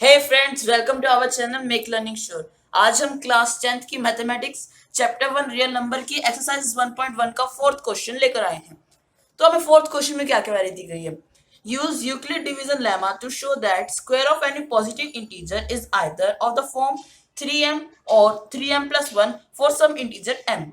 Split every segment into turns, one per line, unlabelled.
Hey friends, welcome to our channel make learning sure. आज हम class 10th की mathematics chapter 1 real number की exercise 1.1 का fourth question लेकर आए हैं। तो हमें फोर्थ क्वेश्चन में क्या क्या वैल्यू दी गई है। Use Euclid division lemma to show that square of any positive integer is either of the form 3m और 3m plus 1 for some integer m।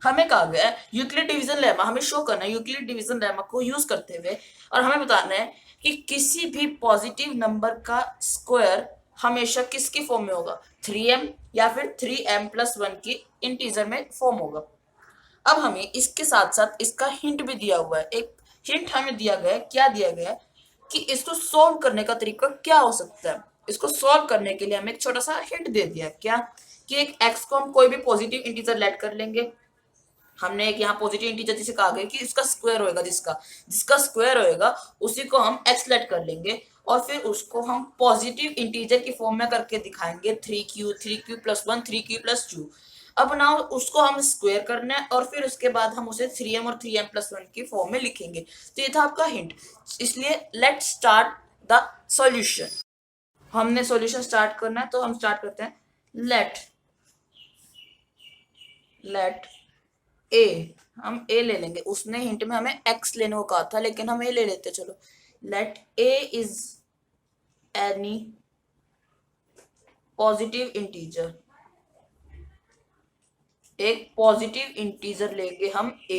हमें कहा गया है यूक्लिड डिवीजन लेमा हमें शो करना है यूक्लिड डिवीजन लेमा को use करते हुए, और हमें बताना है कि किसी भी पॉजिटिव नंबर का स्क्वायर हमेशा किसकी फॉर्म में होगा, 3m या फिर 3m प्लस 1 की इंटीजर में फॉर्म होगा। अब हमें इसके साथ साथ इसका हिंट भी दिया हुआ है। एक हिंट हमें दिया गया है, क्या दिया गया है कि इसको सॉल्व करने का तरीका क्या हो सकता है। इसको सॉल्व करने के लिए हमें एक छोटा सा हिंट दे दिया, क्या कि एक x को हम कोई भी पॉजिटिव इंटीजर लेट कर लेंगे। हमने एक यहाँ पॉजिटिव इंटीजर जिसे कहा गया कि इसका स्क्वायर होएगा, जिसका जिसका स्क्वायर होएगा उसी को हम एक्स लेट कर लेंगे और फिर उसको हम पॉजिटिव इंटीजर की फॉर्म में करके दिखाएंगे 3q प्लस 1 3q प्लस 2। अब ना उसको हम स्क्वायर करना है और फिर उसके बाद हम उसे 3m और 3m प्लस 1 की फॉर्म में लिखेंगे। तो ये था आपका हिंट। इसलिए लेट स्टार्ट द सॉल्यूशन। हमने सॉल्यूशन स्टार्ट करना है तो हम स्टार्ट करते हैं। लेट ए, हम ए ले लेंगे। उसने हिंट में हमें एक्स लेने को कहा था लेकिन हम ए ले लेते। चलो, let a is any positive integer. एक पॉजिटिव इंटीजर लेंगे हम a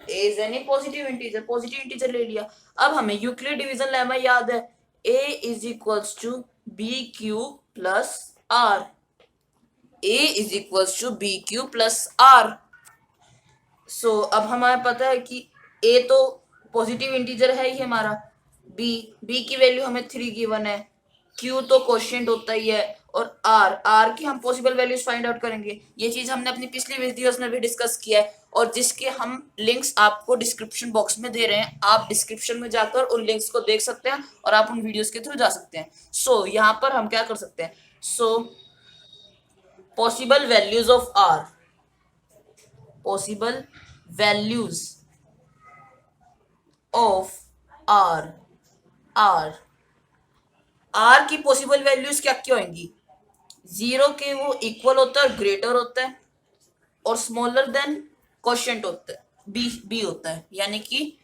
is any positive integer ले लिया। अब हमें यूक्लिड डिवीजन लेमा याद है, a is equals to b q plus r. A is equals to b q plus r. So अब हमें पता है कि a तो पॉजिटिव इंटीजर है ही हमारा, b की वैल्यू हमें 3 गिवन है, q तो कोशेंट होता ही है, और r की हम पॉसिबल वैल्यूज फाइंड आउट करेंगे। ये चीज हमने अपनी पिछली वीडियोस में भी डिस्कस किया है और जिसके हम लिंक्स आपको डिस्क्रिप्शन बॉक्स में दे रहे हैं। आप डिस्क्रिप्शन में जाकर उन लिंक्स को देख सकते हैं और आप उन वीडियोस के थ्रू जा सकते हैं। सो यहाँ पर हम क्या कर सकते हैं, so possible values of r, possible values of r की पॉसिबल वैल्यूज क्या क्या होंगी, 0 के वो इक्वल होता है, ग्रेटर होता है और स्मॉलर देन क्वोशिएंट होता है, बी होता है, यानी कि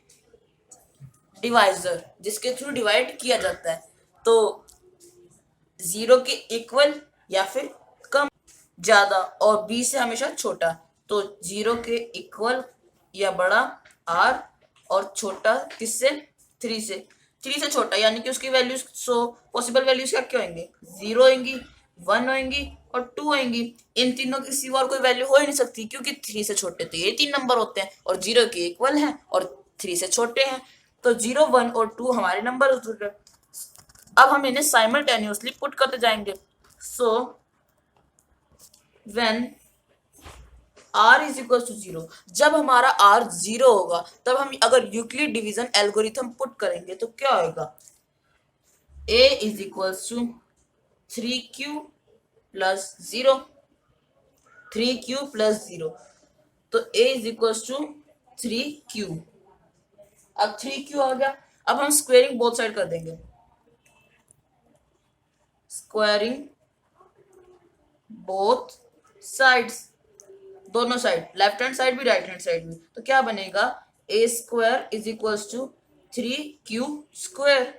डिवाइजर जिसके थ्रू डिवाइड किया जाता है। तो 0 के इक्वल या फिर कम, ज्यादा और b से हमेशा छोटा। तो 0 के इक्वल या बड़ा r और छोटा किससे, 3 से छोटा, यानी कि उसकी वैल्यूज, सो पॉसिबल वैल्यूज क्या क्या होंगे, 0 होंगी, 1 होंगी और 2 होंगी। इन तीनों की सिवा और कोई वैल्यू हो ही नहीं सकती क्योंकि 3 से छोटे तो ये 3 नंबर होते हैं और 0 के इक्वल हैं और 3 से छोटे हैं। तो 0 1 और 2 हमारे नंबर होते हैं। अब हम इन्हें साइमल्टेनियसली पुट करते जाएंगे। So when r is equal to 0, जब हमारा r 0 होगा तब हम अगर यूक्लिड डिवीजन एल्गोरिथम पुट करेंगे तो क्या होगा, a is equal to 3q plus 0, 3q plus 0। तो a is equal to 3q। अब 3q आ गया। अब हम स्क्वेयरिंग बोथ साइड कर देंगे, स्क्वायरिंग बोथ साइड्स, दोनों साइड, लेफ्ट हैंड साइड भी राइट हैंड साइड भी। तो क्या बनेगा, a square is equals to 3q square,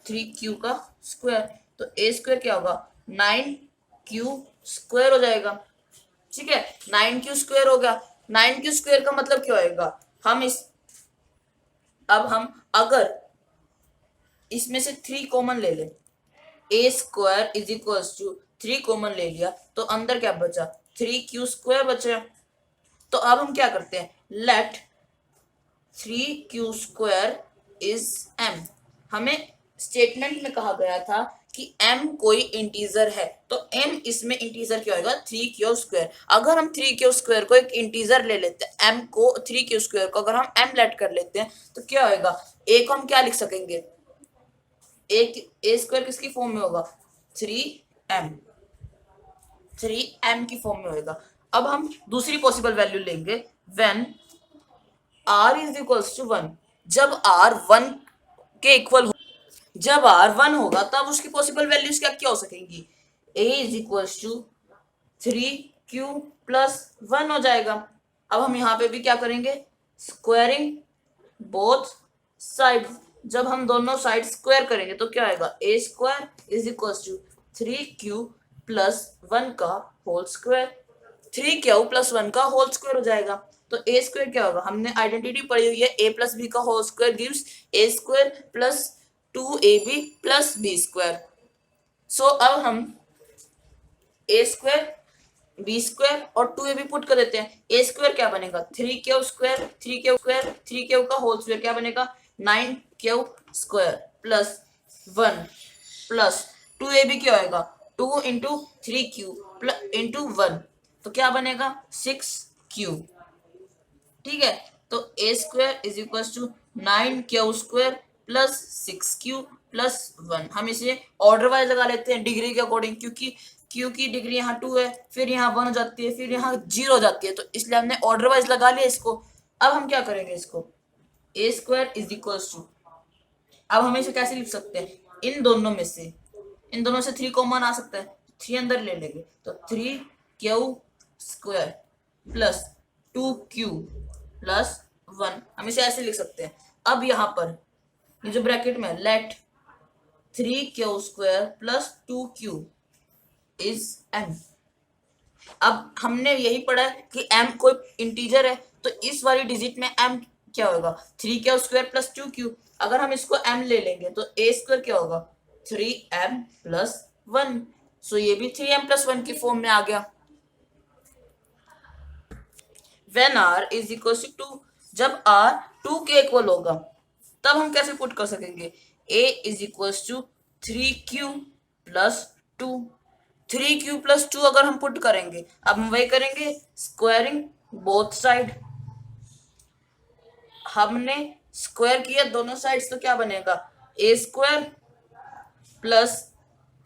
3q का स्क्वायर। तो ए स्क्वायर क्या होगा, 9q स्क्वायर हो जाएगा। ठीक है, 9q स्क्वायर हो गया। 9q स्क्वायर का मतलब क्या होएगा, अब हम अगर इसमें से 3 कॉमन ले लें, a square is equals to 3 common ले लिया तो अंदर क्या बचा, 3q स्क्वायर बचा। तो अब हम क्या करते हैं, let 3q square is m। हमें स्टेटमेंट में कहा गया था कि m कोई इंटीजर है तो m इसमें इंटीजर क्या होगा, 3q स्क्वायर। अगर हम 3q स्क्वायर को एक इंटीजर ले लेते हैं, m को 3q स्क्वायर को अगर हम m लेट कर लेते हैं तो क्या होगा, a को हम क्या लिख सकेंगे, ए स्क्वायर किसकी फॉर्म में होगा, 3m की फॉर्म में होगा। अब हम दूसरी पॉसिबल वैल्यू लेंगे, when r is equals to 1, जब r 1 के इक्वल हो, जब r 1 होगा तब उसकी पॉसिबल वैल्यूज क्या क्या हो सकेंगी, a is equal to 3q plus 1 हो जाएगा। अब हम यहाँ पे भी क्या करेंगे, स्क्वायरिंग बोथ साइड। जब हम दोनों साइड स्क्वायर करेंगे तो क्या आएगा, a square is equal to 3q plus 1 का होल स्क्वायर। 3q प्लस 1 का होल स्क्वायर हो जाएगा। तो a स्क्वायर क्या होगा, हमने आइडेंटिटी पढ़ी हुई है, a प्लस बी का whole square gives a square plus 2ab plus b square. So अब हम a स्क्वायर बी स्क्वायर और 2ab पुट कर देते हैं। a स्क्वायर क्या बनेगा, 3q square, 3q square, 3q का होल स्क्वायर क्या बनेगा, 9q square plus 1 plus 2ab क्या होएगा, 2 इंटू 3q प्लस इंटू 1, तो क्या बनेगा 6q। ठीक है, तो a square is equal to 9q square plus 6q plus 1। हम इसे ऑर्डर वाइज लगा लेते हैं डिग्री के अकॉर्डिंग, क्योंकि q की डिग्री यहाँ 2 है, फिर यहाँ 1 हो जाती है, फिर यहाँ 0 हो जाती है, तो इसलिए हमने ऑर्डर वाइज लगा लिया इसको। अब हम क्या करेंगे, इसको a square is equal to, अब हम इसे कैसे लिख सकते हैं, इन दोनों में से, इन दोनों से 3 कॉमन आ सकता है, 3 अंदर ले लेंगे, तो 3q square plus 2q plus 1, हम इसे ऐसे लिख सकते हैं। अब यहाँ पर ये जो ब्रैकेट में let 3q square plus 2q is m। अब हमने यही पढ़ा है कि m कोई इंटीजर है, तो इस वाली डिजिट में m क्या होगा, 3q स्क्वायर प्लस 2q। अगर हम इसको m ले लेंगे तो a स्क्वायर क्या होगा, 3m प्लस 1। सो ये भी 3m प्लस 1 की फॉर्म में आ गया। When r is equal to 2, जब r 2 के इक्वल होगा तब हम कैसे पुट कर सकेंगे, a is equal to 3q plus 2। 3q plus 2 अगर हम पुट करेंगे, अब हम वही करेंगे, स्क्वायरिंग बोथ साइड। हमने स्क्वायर किया दोनों साइड्स, तो क्या बनेगा, a square plus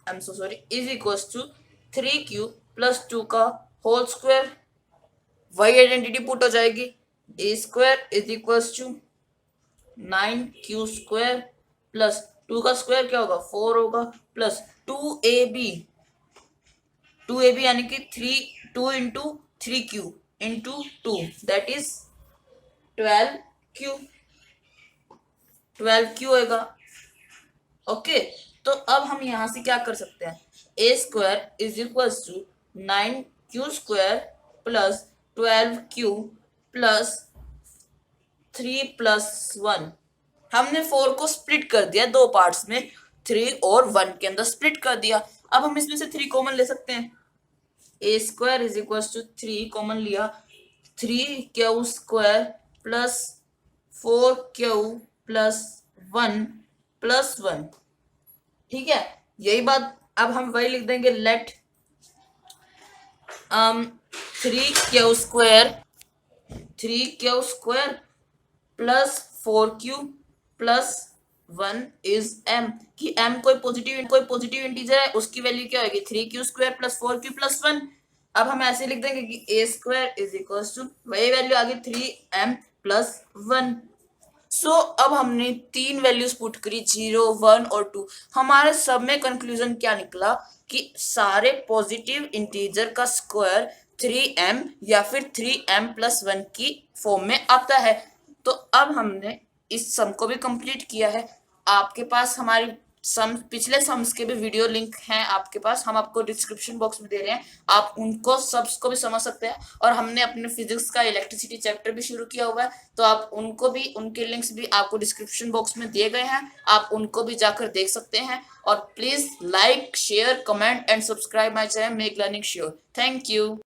I am so sorry is equal to 3q plus 2 का होल स्क्वायर। वही आइडेंटिटी पुट हो जाएगी, a square is equal to 9q square plus 2 का स्क्वायर क्या होगा, 4 होगा, प्लस 2ab यानी कि 2 into 3q into 2 that is 12q होएगा। ओके, तो अब हम यहां से क्या कर सकते हैं, a square is equal to 9q square plus 12q plus 3 plus 1। हमने 4 को स्प्लिट कर दिया दो पार्ट्स में, 3 और 1 के अंदर स्प्लिट कर दिया। अब हम इसमें से 3 कॉमन ले सकते हैं, a square is equal to 3 common लिया, 3q square plus 4q plus 1 plus 1। ठीक है, यही बात अब हम वही लिख देंगे, let 3q square plus 4q plus 1 is m, कि m कोई पॉजिटिव इंटीजर है, उसकी वैल्यू क्या होगी, 3q square plus 4q plus 1। अब हम ऐसे लिख देंगे कि a square is equal to, वही वैल्यू आ गई 3m प्लस 1। सो अब हमने 3 वैल्यूज पुट करी, 0, 1 और 2। हमारे सब में कंक्लूजन क्या निकला कि सारे पॉजिटिव इंटीजर का स्क्वायर 3m या फिर 3m प्लस 1 की फॉर्म में आता है। तो अब हमने इस सम को भी कंप्लीट किया है। आपके पास हमारी सम, पिछले सम्स के भी वीडियो लिंक हैं आपके पास, हम आपको डिस्क्रिप्शन बॉक्स में दे रहे हैं, आप उनको सब्स को भी समझ सकते हैं। और हमने अपने फिजिक्स का इलेक्ट्रिसिटी चैप्टर भी शुरू किया हुआ है, तो आप उनको भी, उनके लिंक्स भी आपको डिस्क्रिप्शन बॉक्स में दिए गए हैं, आप उनको भी जाकर देख सकते हैं। और please like, share, comment and subscribe my channel make learning sure. Thank you.